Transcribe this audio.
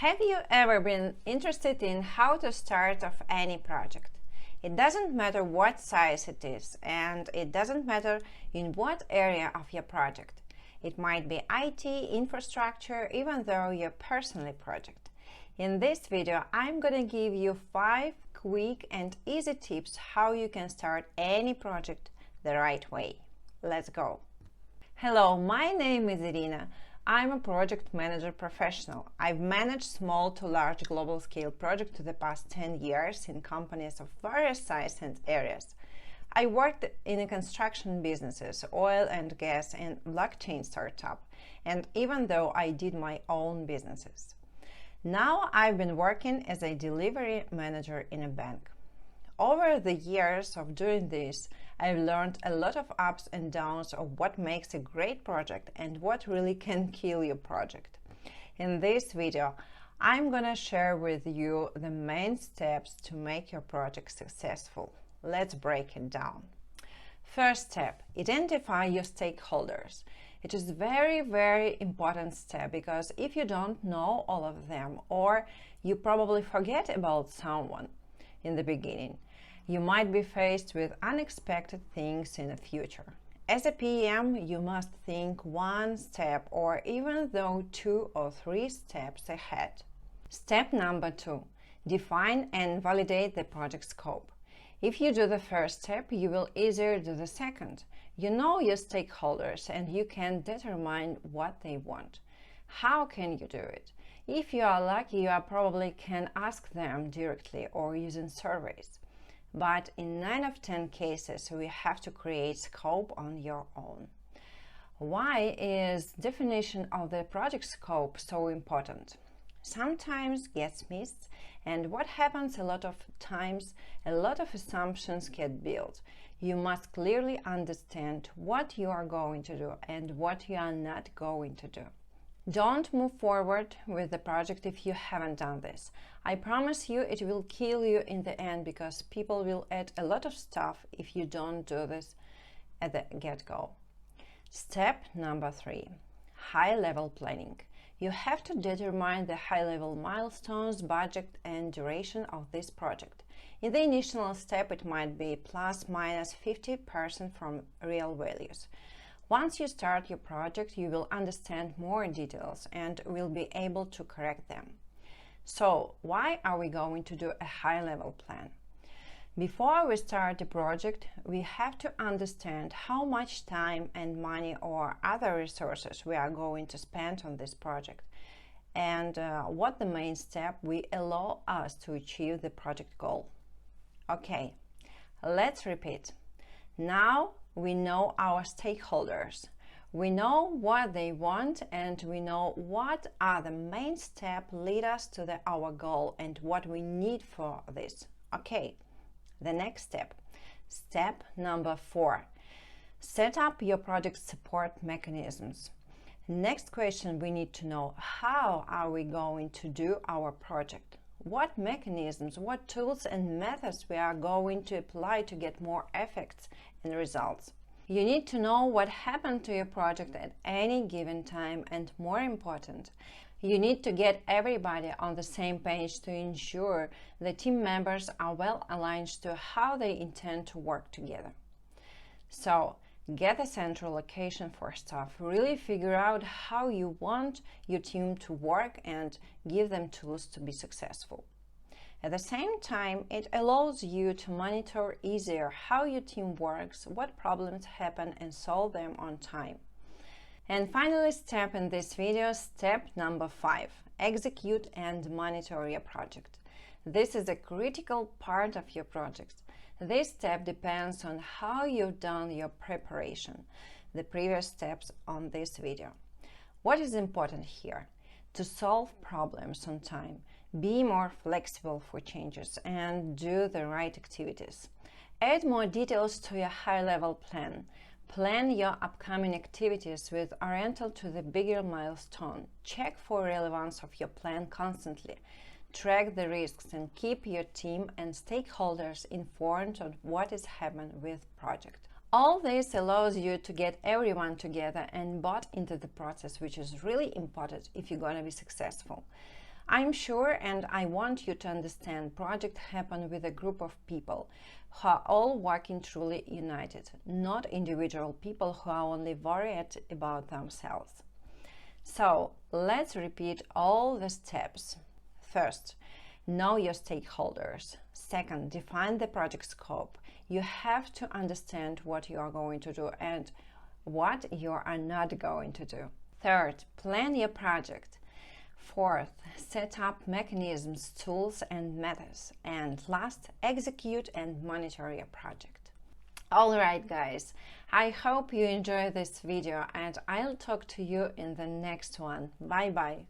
Have you ever been interested in how to start off any project? It doesn't matter what size it is, and it doesn't matter in what area of your project. It might be IT, infrastructure, even though your personal project. In this video, I'm gonna give you 5 quick and easy tips how you can start any project the right way. Let's go! Hello, my name is Irina. I'm a project manager professional. I've managed small to large global scale projects for the past 10 years in companies of various sizes and areas. I worked in construction businesses, oil and gas, and blockchain startup, and even though I did my own businesses. Now I've been working as a delivery manager in a bank. Over the years of doing this, I've learned a lot of ups and downs of what makes a great project and what really can kill your project. In this video, I'm gonna share with you the main steps to make your project successful. Let's break it down. First step, identify your stakeholders. It is very important step because if you don't know all of them, or you probably forget about someone in the beginning, you might be faced with unexpected things in the future. As a PM, you must think one step or even though 2 or 3 steps ahead. Step number 2, define and validate the project scope. If you do the first step, you will easier do the second. You know your stakeholders and you can determine what they want. How can you do it? If you are lucky, you probably can ask them directly or using surveys. But in 9 of 10 cases, we have to create scope on your own. Why is definition of the project scope so important? Sometimes gets missed, and what happens a lot of times, a lot of assumptions get built. You must clearly understand what you are going to do and what you are not going to do. Don't move forward with the project if you haven't done this. I promise you it will kill you in the end because people will add a lot of stuff if you don't do this at the get-go. Step number 3, high-level planning. You have to determine the high-level milestones, budget, and duration of this project. In the initial step, it might be plus minus 50% from real values. Once you start your project, you will understand more details and will be able to correct them. So, why are we going to do a high-level plan? Before we start the project, we have to understand how much time and money or other resources we are going to spend on this project and what the main step will allow us to achieve the project goal. Okay, let's repeat. Now we know our stakeholders. We know what they want and we know what are the main steps lead us to our goal and what we need for this. Okay, the next step. Step number 4. Set up your project support mechanisms. Next question we need to know, how are we going to do our project? What mechanisms, what tools and methods we are going to apply to get more effects and results. You need to know what happened to your project at any given time, and more important, you need to get everybody on the same page to ensure the team members are well aligned to how they intend to work together. So, get a central location for stuff, really figure out how you want your team to work and give them tools to be successful. At the same time, it allows you to monitor easier how your team works, what problems happen, and solve them on time. And finally, step in this video, step number 5, execute and monitor your project. This is a critical part of your project. This step depends on how you've done your preparation, the previous steps on this video. What is important here? To solve problems on time, be more flexible for changes, and do the right activities. Add more details to your high-level plan. Plan your upcoming activities with oriental to the bigger milestone. Check for relevance of your plan constantly. Track the risks and keep your team and stakeholders informed on what is happening with project. All this allows you to get everyone together and bought into the process, which is really important if you're going to be successful. I'm sure and I want you to understand projects happen with a group of people who are all working truly united, not individual people who are only worried about themselves. So let's repeat all the steps. First, know your stakeholders. Second, define the project scope. You have to understand what you are going to do and what you are not going to do. Third, plan your project. Fourth, set up mechanisms, tools, and methods. And last, execute and monitor your project. Alright guys, I hope you enjoyed this video and I'll talk to you in the next one. Bye bye.